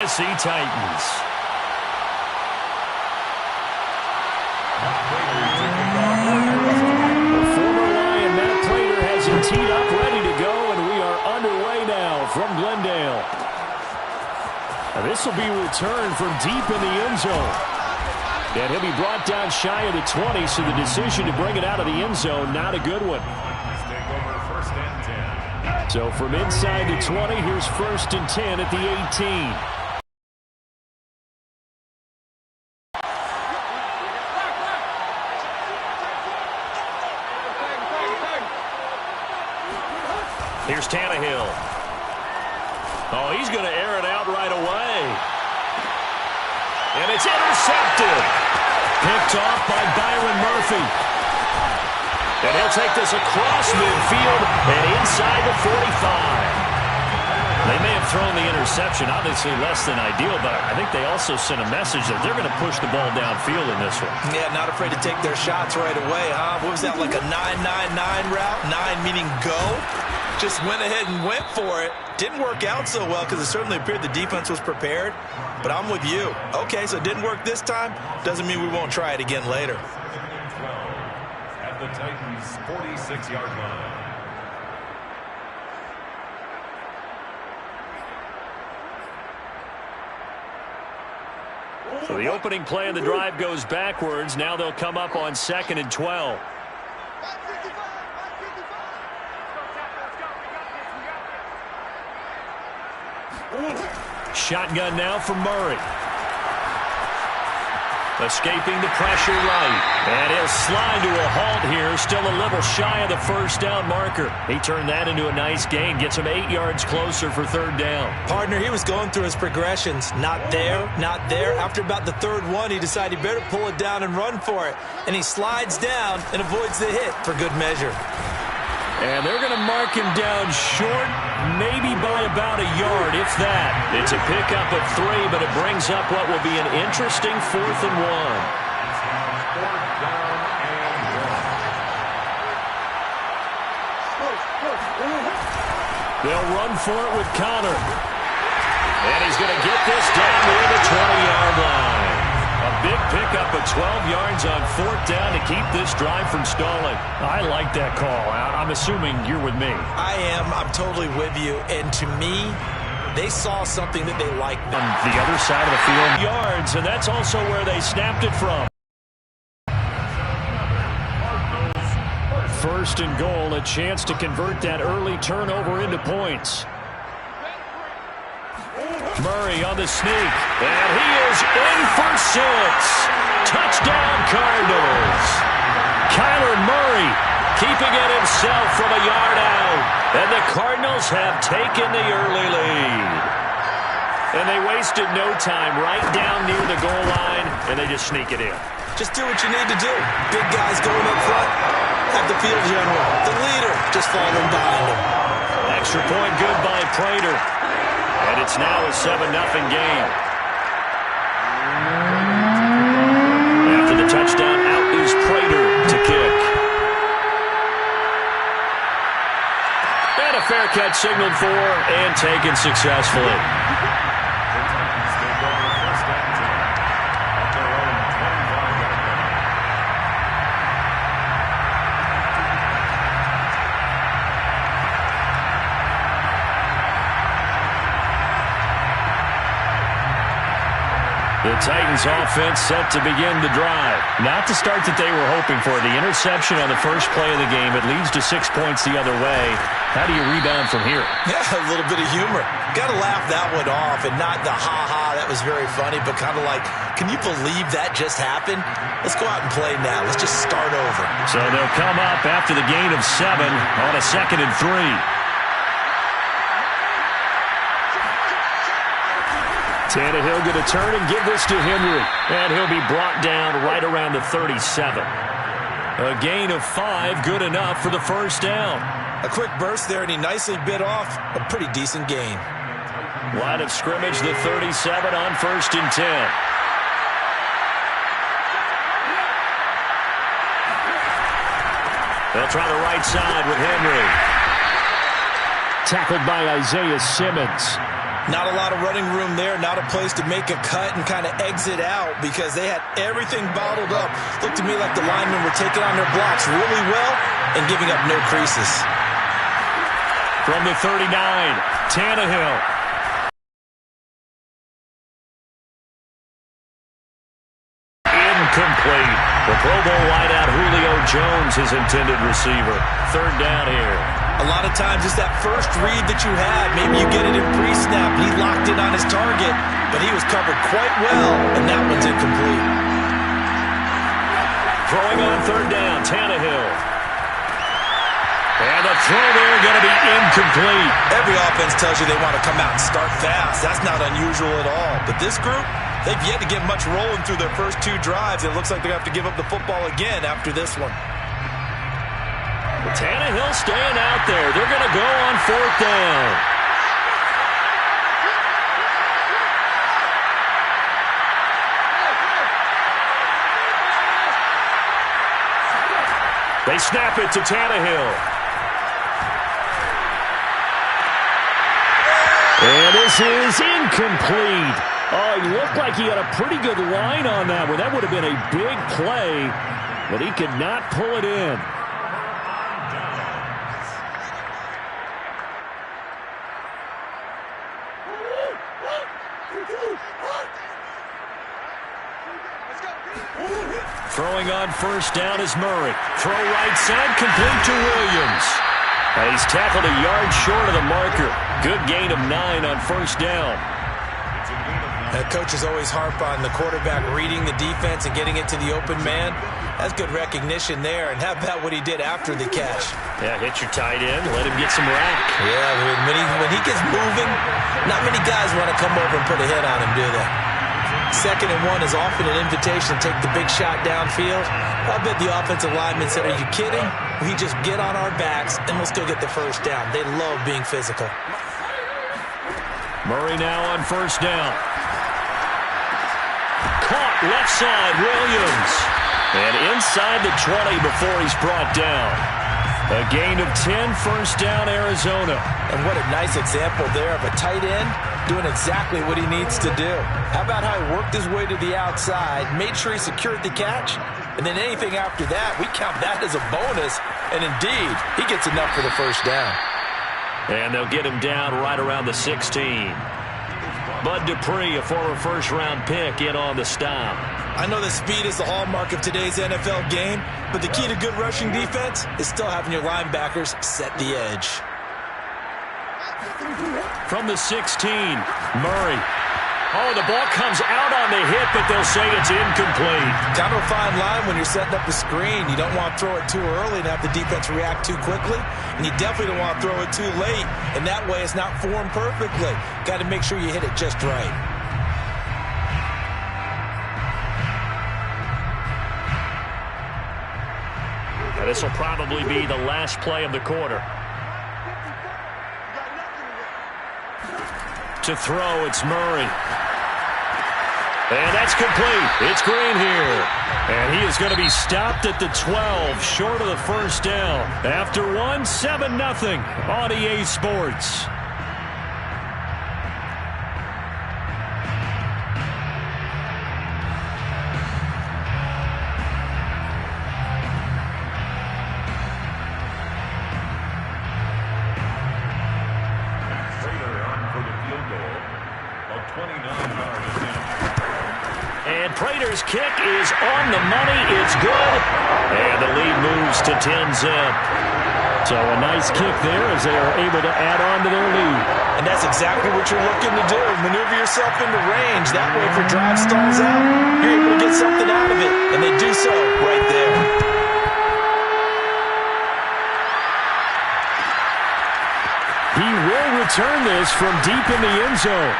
Tennessee Titans. The former Lion, Matt Prater, has it teed up, ready to go, and we are underway now from Glendale. Now this will be returned from deep in the end zone. And he'll be brought down shy of the 20, so the decision to bring it out of the end zone, not a good one. So from inside the 20, here's 1st and 10 at the 18. Here's Tannehill. Oh, he's going to air it out right away. And it's intercepted. Picked off by Byron Murphy. And he'll take this across midfield and inside the 45. They may have thrown the interception, obviously less than ideal, but I think they also sent a message that they're going to push the ball downfield in this one. Yeah, not afraid to take their shots right away, huh? What was that, like a 9-9-9 route? 9 meaning go? Just went ahead and went for it. Didn't work out so well because it certainly appeared the defense was prepared. But I'm with you. Okay, so it didn't work this time. Doesn't mean we won't try it again later. At the Titans' 46-yard line. So the opening play of the drive goes backwards. Now they'll come up on 2nd and 12. Shotgun now from Murray. Escaping the pressure right. And he'll slide to a halt here. Still a little shy of the first down marker. He turned that into a nice gain. Gets him 8 yards closer for 3rd down. Partner, he was going through his progressions. Not there, not there. After about the 3rd one, he decided he better pull it down and run for it. And he slides down and avoids the hit for good measure. And they're going to mark him down short, maybe by about a yard, if that. It's a pickup of 3, but it brings up what will be an interesting 4th and 1. They'll run for it with Connor. And he's going to get this down near the 20-yard line. A big pickup of 12 yards on 4th down to keep this drive from stalling. I like that call. I'm assuming you're with me. I am. I'm totally with you. And to me, they saw something that they liked. On the other side of the field, yards, and that's also where they snapped it from. 1st and goal, a chance to convert that early turnover into points. Murray on the sneak, and he is in for 6. Touchdown, Cardinals. Kyler Murray keeping it himself from a yard out, and the Cardinals have taken the early lead. And they wasted no time, right down near the goal line, and they just sneak it in. Just do what you need to do. Big guys going up front. Have the field general, the leader, just falling behind him. Extra point good by Prater. And it's now a 7-0 game. After the touchdown, out is Prater to kick. And a fair catch signaled for and taken successfully. The Titans offense set to begin the drive. Not the start that they were hoping for. The interception on the first play of the game. It leads to 6 points the other way. How do you rebound from here? Yeah, a little bit of humor. Got to laugh that one off and not the ha-ha. That was very funny, but kind of like, can you believe that just happened? Let's go out and play now. Let's just start over. So they'll come up after the gain of 7 on a 2nd and 3. Tannehill going to turn and give this to Henry. And he'll be brought down right around the 37. A gain of 5, good enough for the first down. A quick burst there, and he nicely bit off a pretty decent gain. Line of scrimmage, the 37 on 1st and 10. They'll try the right side with Henry. Tackled by Isaiah Simmons. Not a lot of running room there, not a place to make a cut and kind of exit out because they had everything bottled up. Looked to me like the linemen were taking on their blocks really well and giving up no creases. From the 39, Tannehill. Incomplete. The Pro Bowl wideout Julio Jones, his intended receiver. Third down here. A lot of times it's that first read that you had. Maybe you get it in pre-snap. He locked in on his target, but he was covered quite well, and that one's incomplete. Throwing on third down, Tannehill. And the throw there going to be incomplete. Every offense tells you they want to come out and start fast. That's not unusual at all. But this group, they've yet to get much rolling through their first two drives. It looks like they're going to have to give up the football again after this one. Tannehill staying out there. They're going to go on fourth down. They snap it to Tannehill. And this is incomplete. Oh, he looked like he had a pretty good line on that one. That would have been a big play, but he could not pull it in. Throwing on first down is Murray. Throw right side, complete to Williams. He's tackled a yard short of the marker. Good gain of 9 on first down. Coaches always harp on the quarterback reading the defense and getting it to the open man. That's good recognition there. And how about what he did after the catch? Yeah, hit your tight end, let him get some rack. Yeah, when he gets moving, not many guys want to come over and put a hit on him, do they? 2nd and 1 is often an invitation to take the big shot downfield. I bet the offensive lineman said, are you kidding? We just get on our backs and let's go get the first down. They love being physical. Murray now on first down. Caught left side, Williams. And inside the 20 before he's brought down. A gain of 10, first down, Arizona. And what a nice example there of a tight end doing exactly what he needs to do. How about how he worked his way to the outside, made sure he secured the catch, and then anything after that, we count that as a bonus. And indeed, he gets enough for the first down. And they'll get him down right around the 16. Bud Dupree, a former first-round pick, in on the stop. I know that speed is the hallmark of today's NFL game, but the key to good rushing defense is still having your linebackers set the edge. From the 16, Murray. Oh, the ball comes out on the hit, but they'll say it's incomplete. Kind of a fine line when you're setting up a screen. You don't want to throw it too early and have the defense react too quickly, and you definitely don't want to throw it too late, and that way it's not formed perfectly. Got to make sure you hit it just right. Now, this will probably be the last play of the quarter. To throw, it's Murray. And that's complete. It's Green here. And he is going to be stopped at the 12, short of the first down. After one, 7-0 on EA Sports. And Prater's kick is on the money. It's good. And the lead moves to 10-zip. So a nice kick there as they are able to add on to their lead. And that's exactly what you're looking to do. Maneuver yourself into range. That way, if your drive stalls out, you're able to get something out of it. And they do so right there. He will return this from deep in the end zone.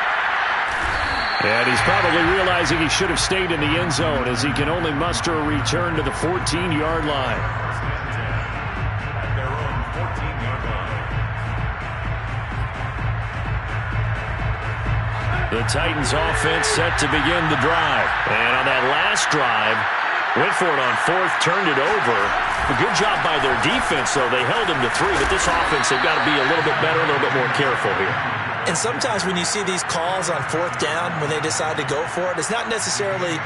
And he's probably realizing he should have stayed in the end zone as he can only muster a return to the 14-yard line. The Titans offense set to begin the drive. And on that last drive, went for it on fourth, turned it over. A good job by their defense, though. They held him to 3, but this offense, they've got to be a little bit better, a little bit more careful here. And sometimes when you see these calls on fourth down, when they decide to go for it, it's not necessarily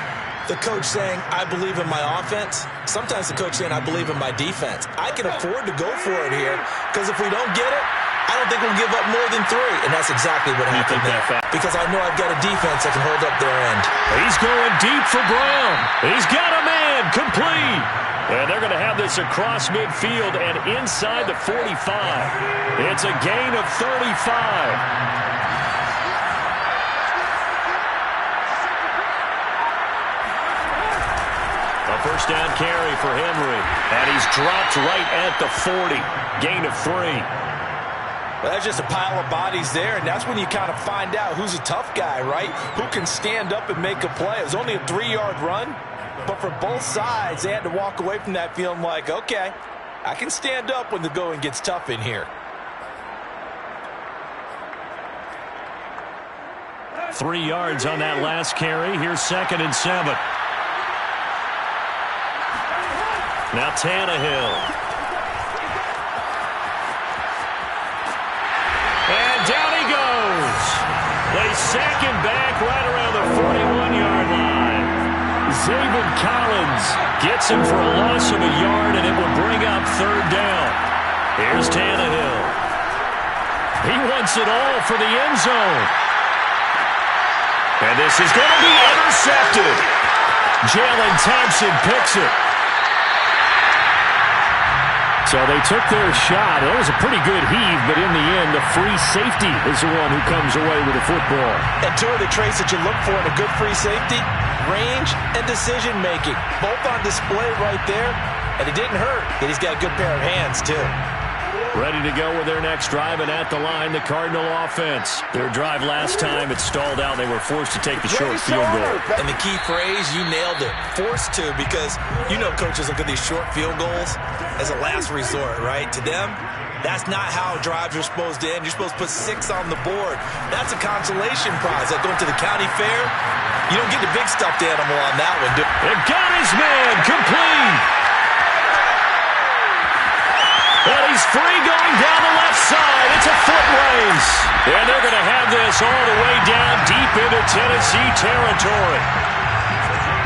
the coach saying, I believe in my offense. Sometimes the coach saying, I believe in my defense. I can afford to go for it here because if we don't get it, I don't think we'll give up more than 3. And that's exactly what happened there. Because I know I've got a defense that can hold up their end. He's going deep for Brown. He's got a man complete. And they're going to have this across midfield and inside the 45. It's a gain of 35. First down carry for Henry. And he's dropped right at the 40. Gain of 3. Well, that's just a pile of bodies there, and that's when you kind of find out who's a tough guy, right? Who can stand up and make a play. It was only a 3-yard run, but for both sides, they had to walk away from that feeling like, okay, I can stand up when the going gets tough in here. 3 yards on that last carry. Here's 2nd and 7. Now Tannehill. And down he goes. They sack him back right around the 41-yard line. Zaven Collins gets him for a loss of a yard, and it will bring up 3rd down. Here's Tannehill. He wants it all for the end zone. And this is going to be intercepted. Jalen Thompson picks it. So they took their shot. That was a pretty good heave, but in the end, the free safety is the one who comes away with the football. And 2 of the traits that you look for in a good free safety, range and decision-making. Both on display right there, and it didn't hurt that he's got a good pair of hands, too. Ready to go with their next drive, and at the line, the Cardinal offense. Their drive last time, it stalled out. They were forced to take the short field goal. And the key phrase, you nailed it. Forced to, because you know coaches look at these short field goals as a last resort, right? To them, that's not how drives are supposed to end. You're supposed to put 6 on the board. That's a consolation prize. Like going to the county fair, you don't get the big stuffed animal on that one. And got his man complete. And he's free going down the left side. It's a foot race. And they're going to have this all the way down deep into Tennessee territory.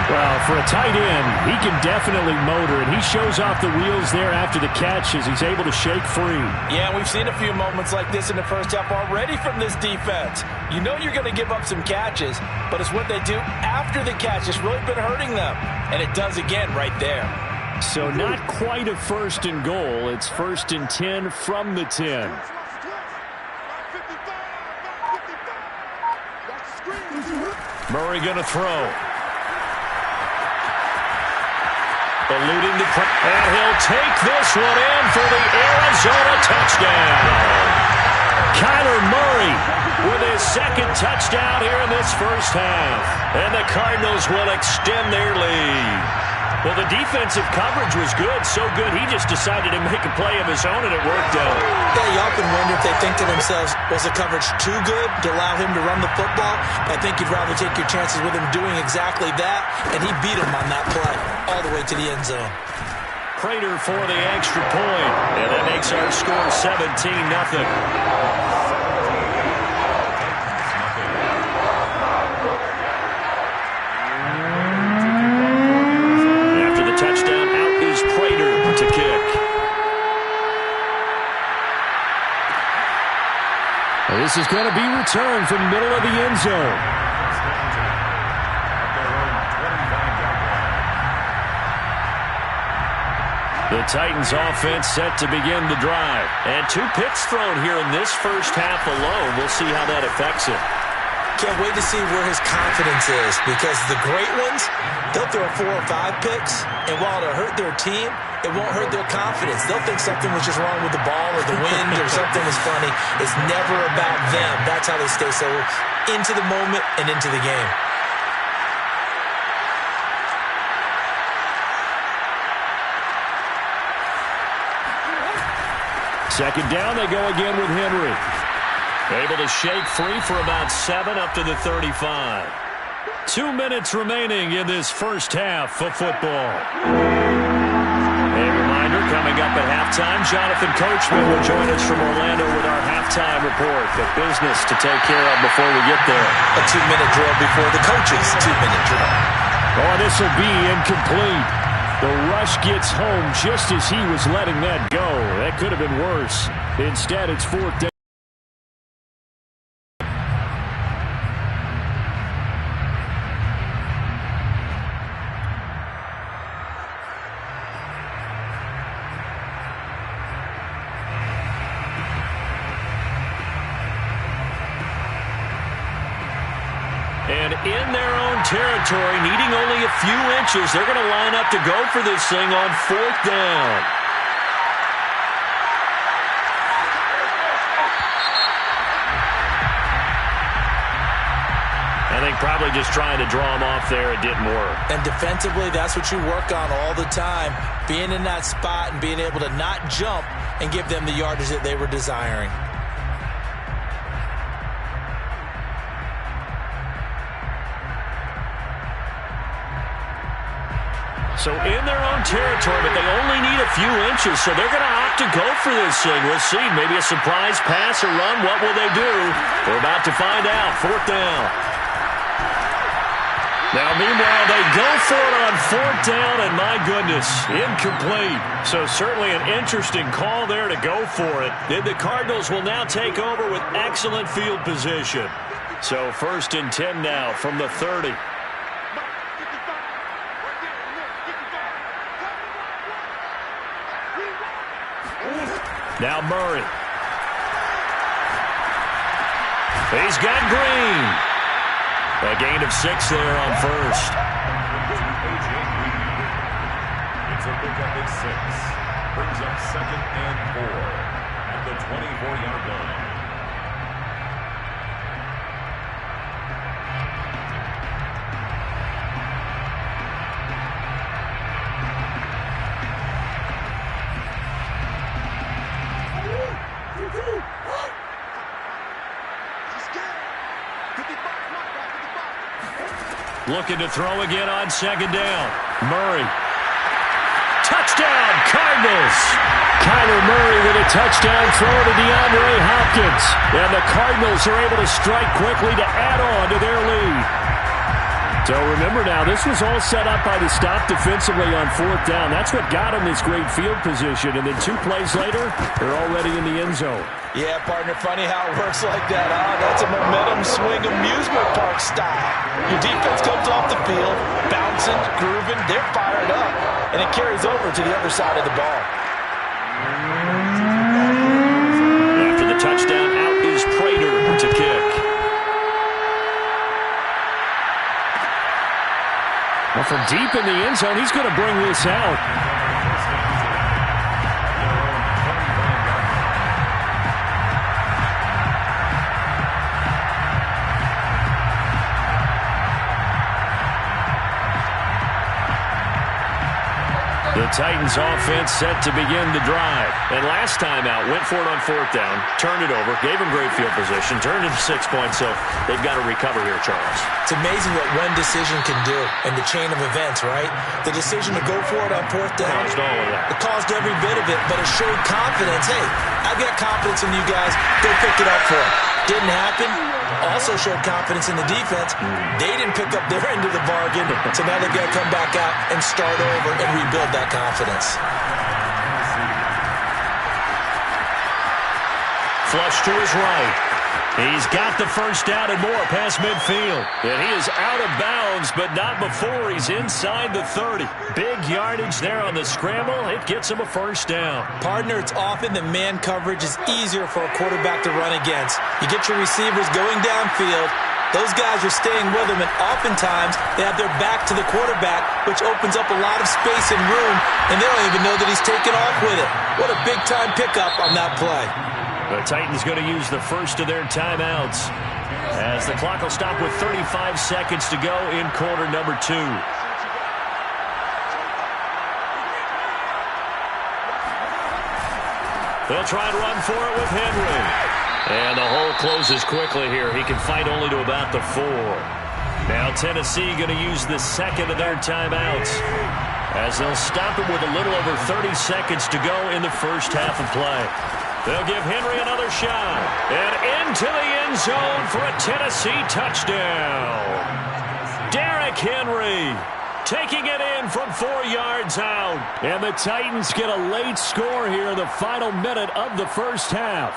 Well, for a tight end, he can definitely motor, and he shows off the wheels there after the catch as he's able to shake free. Yeah, we've seen a few moments like this in the first half already from this defense. You know you're going to give up some catches, but it's what they do after the catch. It's really been hurting them, and it does again right there. So not quite a 1st and goal. It's 1st and 10 from the 10. Murray going to throw. Eluding the pressure. And he'll take this one in for the Arizona touchdown. Kyler Murray with his 2nd touchdown here in this first half. And the Cardinals will extend their lead. Well, the defensive coverage was good, so good he just decided to make a play of his own, and it worked out. Yeah, you often wonder if they think to themselves, was the coverage too good to allow him to run the football? I think you'd rather take your chances with him doing exactly that, and he beat him on that play all the way to the end zone. Prater for the extra point, and that makes our score 17-0. This is going to be returned from the middle of the end zone. The Titans offense set to begin the drive. And 2 picks thrown here in this first half alone. We'll see how that affects it. Can't wait to see where his confidence is, because the great ones, they'll throw 4 or 5 picks, and while it'll hurt their team, it won't hurt their confidence. They'll think something was just wrong with the ball or the wind or something was funny. It's never about them. That's how they stay so into the moment and into the game. Second down, they go again with Henry. Able to shake free for about 7 up to the 35. 2 minutes remaining in this first half of football. A reminder, Coming up at halftime, Jonathan Coachman will join us from Orlando with our halftime report. The business to take care of before we get there. A 2-minute drill before the coach's 2-minute drill. Oh, this will be incomplete. The rush gets home just as he was letting that go. That could have been worse. Instead, it's 4th down. And in their own territory, needing only a few inches, they're going to line up to go for this thing on 4th down. I think probably just trying to draw him off there, it didn't work. And defensively, that's what you work on all the time. Being in that spot and being able to not jump and give them the yardage that they were desiring. So in their own territory, but they only need a few inches, so they're going to opt to go for this thing. We'll see. Maybe a surprise pass or run. What will they do? We're about to find out. 4th down. Now, meanwhile, they go for it on 4th down, and my goodness, incomplete. So certainly an interesting call there to go for it. And the Cardinals will now take over with excellent field position. So 1st and 10 now from the 30. Now Murray. He's got Green. A gain of 6 there on 1st. It's a pickup at 6. Brings up 2nd and 4 at the 24-yard line. Looking to throw again on 2nd down. Murray. Touchdown, Cardinals! Kyler Murray with a touchdown throw to DeAndre Hopkins. And the Cardinals are able to strike quickly to add on to their lead. So remember now, this was all set up by the stop defensively on 4th down. That's what got them this great field position. And then 2 plays later, they're already in the end zone. Yeah, partner, funny how it works like that, huh? That's a momentum swing amusement park style. Your defense comes off the field, bouncing, grooving, they're fired up, and it carries over to the other side of the ball. After the touchdown, out is Prater to kick. Well, from deep in the end zone, he's going to bring this out. The Titans offense set to begin the drive. And last time out, went for it on 4th down, turned it over, gave him great field position, turned it to 6 points, so they've got to recover here, Charles. It's amazing what one decision can do in the chain of events, right? The decision to go for it on 4th down. Caused all of that. It caused every bit of it, but it showed confidence. Hey, I've got confidence in you guys. Go pick it up for it. Didn't happen. Also showed confidence in the defense. They didn't pick up their end of the bargain, so now they've got to come back out and start over and rebuild that confidence. Flush to his right. He's got the first down and more past midfield. And he is out of bounds, but not before he's inside the 30. Big yardage there on the scramble. It gets him a first down. Partner, it's often that man coverage is easier for a quarterback to run against. You get your receivers going downfield. Those guys are staying with him, and oftentimes they have their back to the quarterback, which opens up a lot of space and room, and they don't even know that he's taken off with it. What a big-time pickup on that play. The Titans going to use the first of their timeouts as the clock will stop with 35 seconds to go in quarter number 2. They'll try and run for it with Henry. And the hole closes quickly here. He can fight only to about the 4. Now Tennessee going to use the second of their timeouts as they'll stop him with a little over 30 seconds to go in the first half of play. They'll give Henry another shot. And into the end zone for a Tennessee touchdown. Derrick Henry taking it in from 4 yards out. And the Titans get a late score here in the final minute of the first half.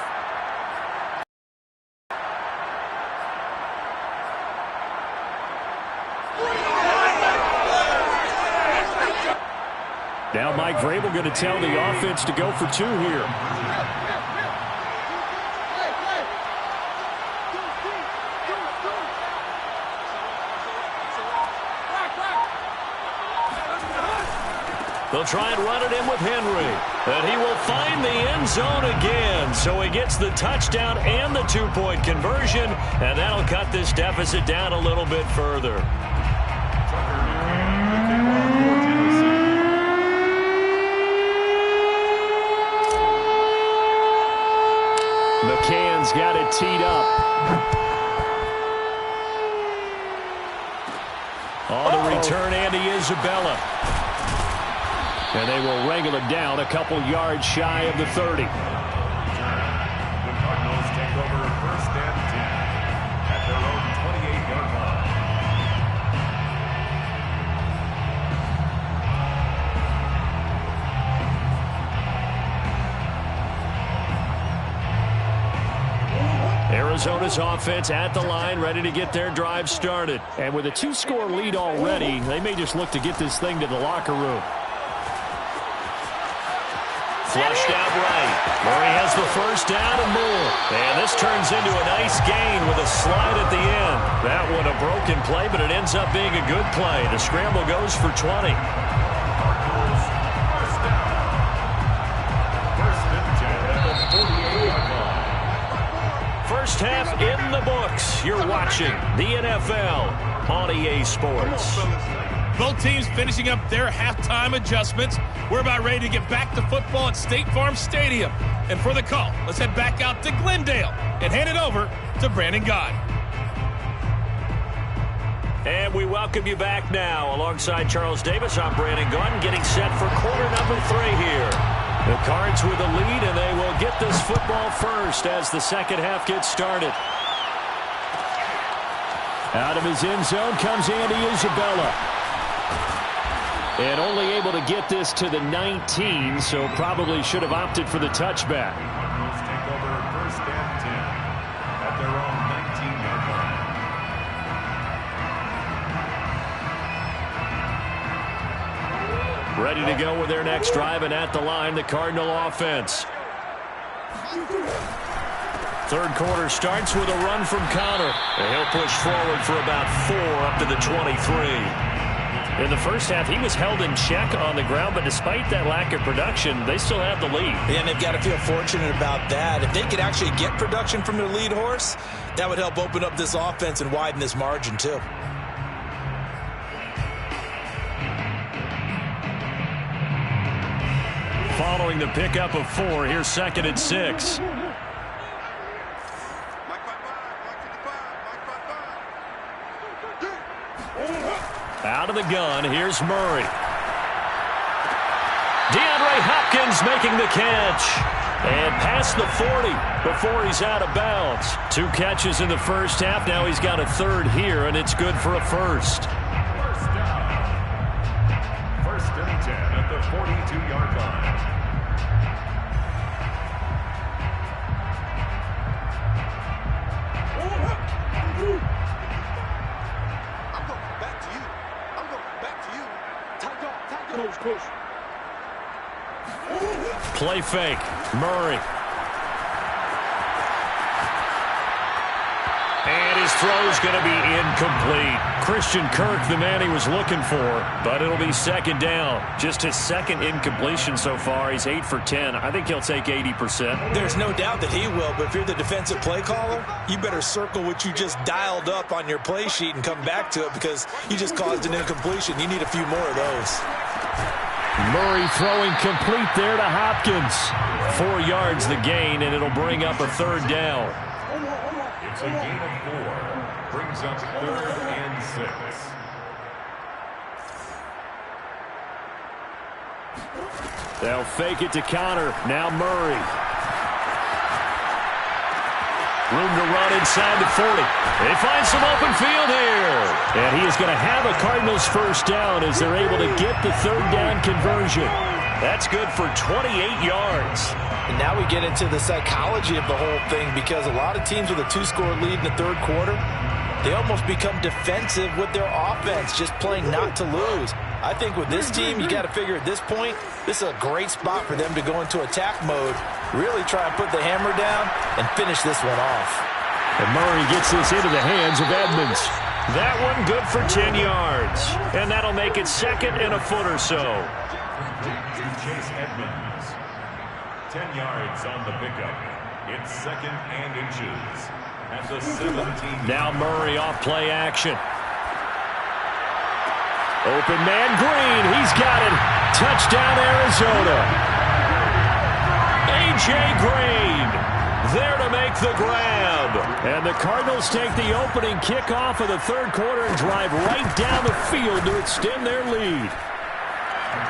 Now Mike Vrabel going to tell the offense to go for 2 here. They'll try and run it in with Henry. And he will find the end zone again. So he gets the touchdown and the 2-point conversion. And that'll cut this deficit down a little bit further. McCann's got it teed up. On the return, Andy Isabella. And they will wrangle it down a couple yards shy of the 30. The Cardinals take over 1st and 10 at their own 28-yard line. Arizona's offense at the line, ready to get their drive started. And with a 2-score lead already, they may just look to get this thing to the locker room. Flushed out right. Murray has the first down and more. And this turns into a nice gain with a slide at the end. That one a broken play, but it ends up being a good play. The scramble goes for 20. First down. 1st and 10 at the 48-yard line. First half in the books. You're watching the NFL on EA Sports. Both teams finishing up their halftime adjustments. We're about ready to get back to football at State Farm Stadium. And for the call, let's head back out to Glendale and hand it over to Brandon Gaud. And we welcome you back now. Alongside Charles Davis, I'm Brandon Gaud, getting set for quarter number 3 here. The Cards with a lead, and they will get this football first as the second half gets started. Out of his end zone comes Andy Isabella. And only able to get this to the 19, so probably should have opted for the touchback. Cardinals take over 1st and 10 at their own 19-yard line. Ready to go with their next drive, and at the line, the Cardinal offense. Third quarter starts with a run from Connor. And he'll push forward for about 4 up to the 23. In the first half, he was held in check on the ground, but despite that lack of production, they still have the lead. And they've got to feel fortunate about that. If they could actually get production from their lead horse, that would help open up this offense and widen this margin, too. Following the pickup of 4, here's 2nd and 6. Out of the gun, here's Murray. DeAndre Hopkins making the catch. And past the 40 before he's out of bounds. 2 catches in the first half. Now he's got a 3rd here, and it's good for a first. First down. 1st and 10 at the 42-yard line. Play fake. Murray. And his throw's going to be incomplete. Christian Kirk, the man he was looking for, but it'll be 2nd down. Just his 2nd incompletion so far. He's 8 for 10. I think he'll take 80%. There's no doubt that he will, but if you're the defensive play caller, you better circle what you just dialed up on your play sheet and come back to it because you just caused an incompletion. You need a few more of those. Murray throwing complete there to Hopkins. 4 yards the gain, and it'll bring up a 3rd down. It's a gain of 4. Brings up 3rd and 6. They'll fake it to counter. Now Murray. Room to run inside the 40. They find some open field here. And he is going to have a Cardinals first down as they're able to get the third down conversion. That's good for 28 yards. And now we get into the psychology of the whole thing, because a lot of teams with a 2-score lead in the third quarter, they almost become defensive with their offense, just playing not to lose. I think with this team, you got to figure at this point, this is a great spot for them to go into attack mode, really try and put the hammer down and finish this one off. And Murray gets this into the hands of Edmonds. That one good for 10 yards. And that'll make it second and a foot or so. To Chase Edmonds. 10 yards on the pickup. It's second and inches at the 17. Now Murray off play action. Open man Green. He's got it. Touchdown Arizona. A.J. Green there to make the grab. And the Cardinals take the opening kickoff of the third quarter and drive right down the field to extend their lead.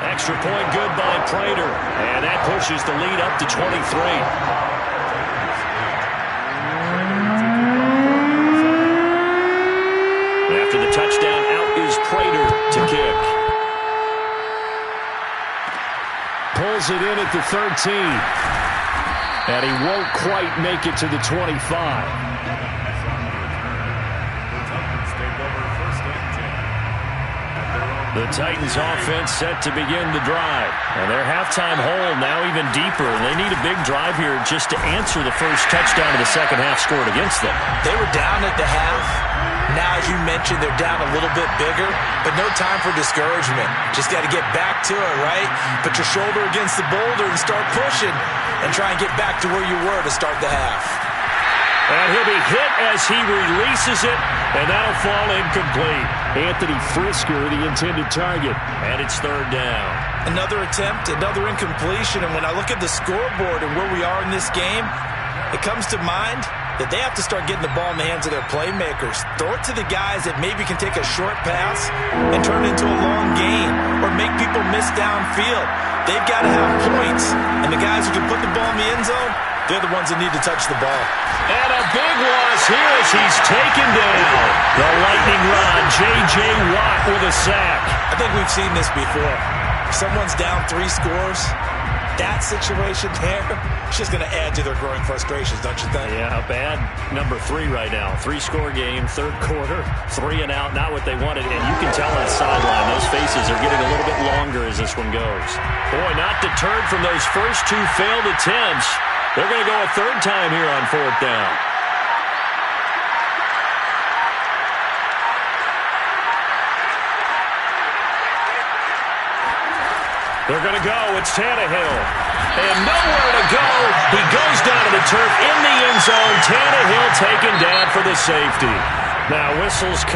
Extra point good by Prater. And that pushes the lead up to 23. After the touchdown, out is Prater to kick. Pulls it in at the 13. And he won't quite make it to the 25. The Titans offense set to begin the drive. And their halftime hole now even deeper. And they need a big drive here just to answer the first touchdown of the second half scored against them. They were down at the half. Now, as you mentioned, they're down a little bit bigger, but no time for discouragement. Just got to get back to it, right? Put your shoulder against the boulder and start pushing and try and get back to where you were to start the half. And he'll be hit as he releases it, and that'll fall incomplete. Anthony Frisker, the intended target, and it's third down. Another attempt, another incompletion, and when I look at the scoreboard and where we are in this game, it comes to mind that they have to start getting the ball in the hands of their playmakers. Throw it to the guys that maybe can take a short pass and turn it into a long gain or make people miss downfield. They've got to have points, and the guys who can put the ball in the end zone, they're the ones that need to touch the ball. And a big loss here as he's taken down. The lightning rod, J.J. Watt with a sack. I think we've seen this before. If someone's down 3 scores, that situation there, it's just going to add to their growing frustrations, don't you think? Yeah, bad number 3 right now. 3-score game, third quarter, 3 and out, not what they wanted. And you can tell on the sideline, those faces are getting a little bit longer as this one goes. Boy, not deterred from those first 2 failed attempts. They're going to go a third time here on fourth down. They're going to go. It's Tannehill. And nowhere to go. He goes down to the turf in the end zone. Tannehill taken down for the safety. Now whistles